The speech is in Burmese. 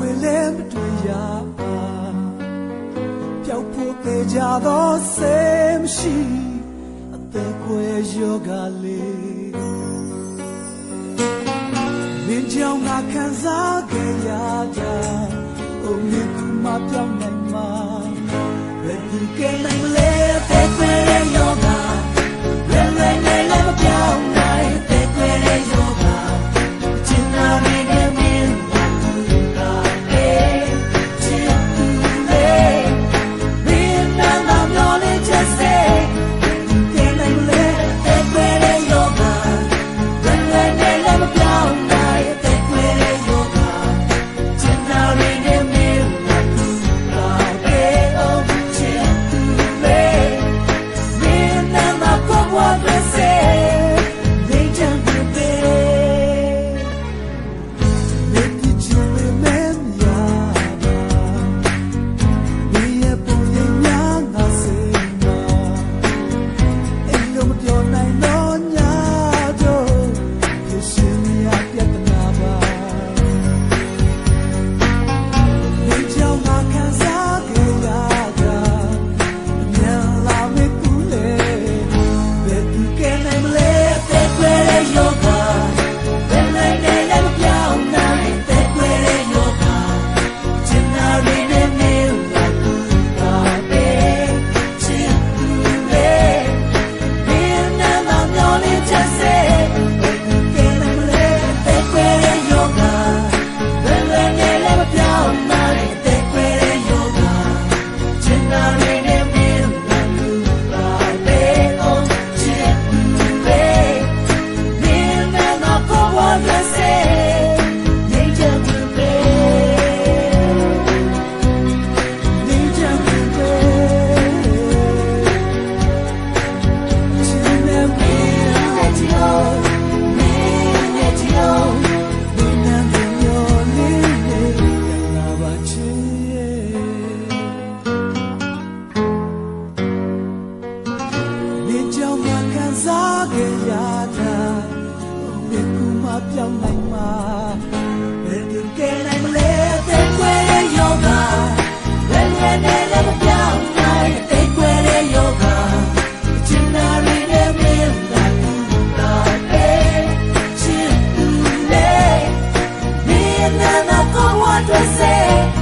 တွေလည်းမတွေ့ရပါပျောက်ဖို့သေချာသောဆေးမရှိအသက်ကွယ်ယောဂလေးမင်းကြောင့်ငါခံစားခဲ့ရတာအိုးမြေကူမပြောင်းနိုင်မှာဘယ်သူကနိုင်မလဲအသက်ကွယ်ယောဂလွယ်လွယ်နဲ့လည်းမပြောင်းနိုင်အသက်ကွယ်ယောဂချင်နာနေတယ်မင်းစားခဲ့ရတာဘယ်ကူမှပြောင်းနိုင်မှာဘယ်သူကနိုင်မလဲတဲ့ကွယ်ရဲ့ယောဂဘယ်နဲ့လည်းမပြောင်းနိုင်တဲ့ကွယ်ရဲ့ယောဂချင်နာရင်းနဲ့မင်းလာကူလာတဲ့ချစ်သူလေးမင်းနာနာကောဝတ်ဆွေ